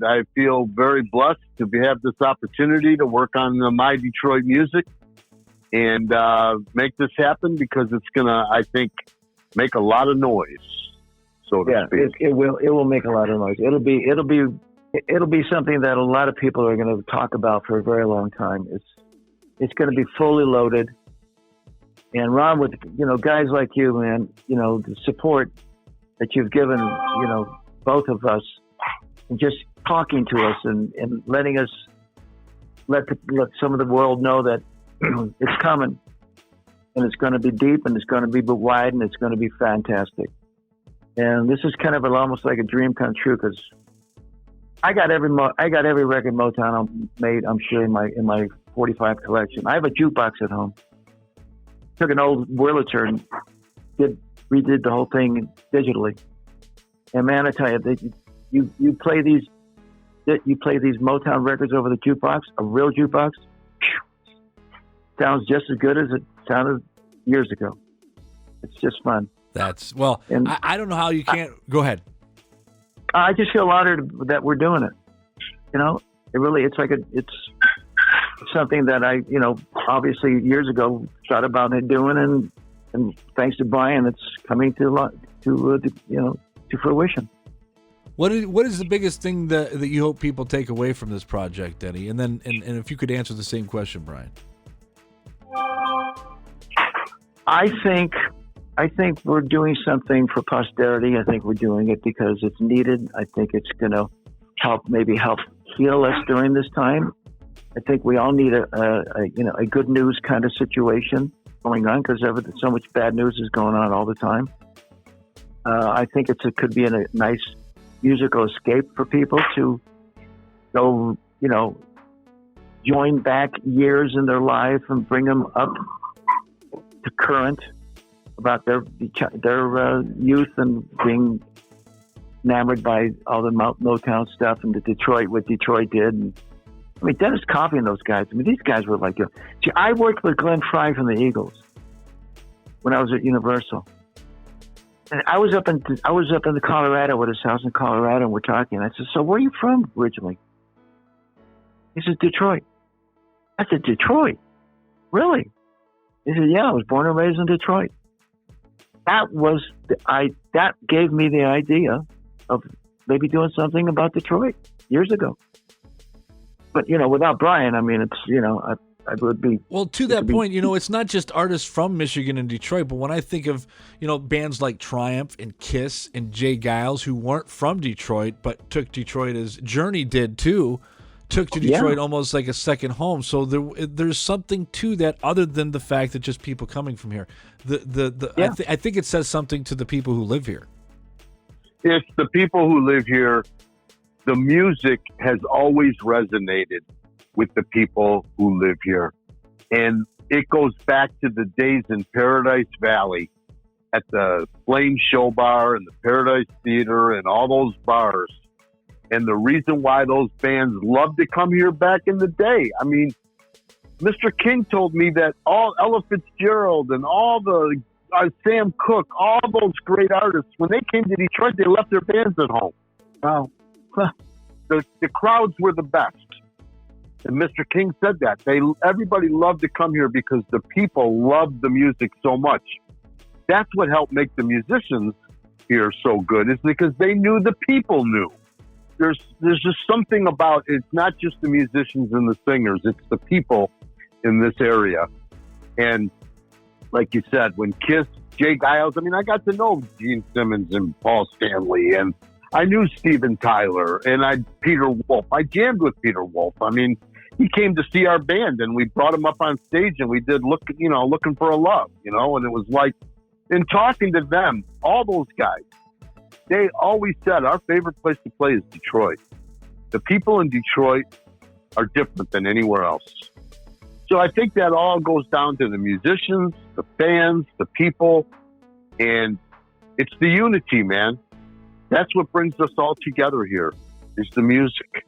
I feel very blessed to have this opportunity to work on my Detroit music and make this happen because it's going to, I think, make a lot of noise, so to speak. It will make a lot of noise. It'll be something that a lot of people are going to talk about for a very long time. It's going to be fully loaded. And Ron, with guys like you, man, the support that you've given, both of us, and just talking to us and letting us let some of the world know that it's coming, and it's going to be deep, and it's going to be wide, and it's going to be fantastic. And this is kind of almost like a dream come true because I got every record Motown made, I'm sure, in my 45 collection. I have a jukebox at home. Took an old Wurlitzer and redid the whole thing digitally. And man, I tell you, you play these Motown records over the jukebox, a real jukebox, sounds just as good as it sounded years ago. It's just fun. And I don't know how you can't. Go ahead. I just feel honored that we're doing it. It's something that I, obviously years ago thought about doing, and thanks to Brian, it's coming to fruition. What is the biggest thing that you hope people take away from this project, Denny? And then, and if you could answer the same question, Brian. I think we're doing something for posterity. I think we're doing it because it's needed. I think it's going to help heal us during this time. I think we all need a good news kind of situation going on because so much bad news is going on all the time. I think it could be a nice musical escape for people to go, join back years in their life and bring them up to current about their youth and being enamored by all the Motown stuff and what Detroit did. And, Dennis Coffey and those guys. These guys were like, I worked with Glenn Frey from the Eagles when I was at Universal, and I was up in Colorado at his house in Colorado, and we're talking. I said, "So where are you from originally?" He said, "Detroit." I said, "Detroit? Really?" He said, "Yeah, I was born and raised in Detroit." That gave me the idea of maybe doing something about Detroit years ago. But, without Brian, I would be... Well, to that point, it's not just artists from Michigan and Detroit, but when I think of, bands like Triumph and Kiss and Jay Giles, who weren't from Detroit, but took Detroit as Journey did too, took to Detroit almost like a second home. So there's something to that other than the fact that just people coming from here. I think it says something to the people who live here. It's the people who live here. The music has always resonated with the people who live here. And it goes back to the days in Paradise Valley at the Flame Show Bar and the Paradise Theater and all those bars. And the reason why those bands loved to come here back in the day. Mr. King told me that all Ella Fitzgerald and all the Sam Cooke, all those great artists, when they came to Detroit, they left their bands at home. Wow. The crowds were the best. And Mr. King said that. Everybody loved to come here because the people loved the music so much. That's what helped make the musicians here so good, is because they knew the people knew. There's just something about it's not just the musicians and the singers, it's the people in this area. And like you said, when Kiss, Jay Giles, I got to know Gene Simmons and Paul Stanley, and I knew Steven Tyler, and Peter Wolf. I jammed with Peter Wolf. He came to see our band, and we brought him up on stage, and we did Looking for a Love, and it was like, in talking to them, all those guys, they always said our favorite place to play is Detroit. The people in Detroit are different than anywhere else. So I think that all goes down to the musicians, the fans, the people, and it's the unity, man. That's what brings us all together here, is the music.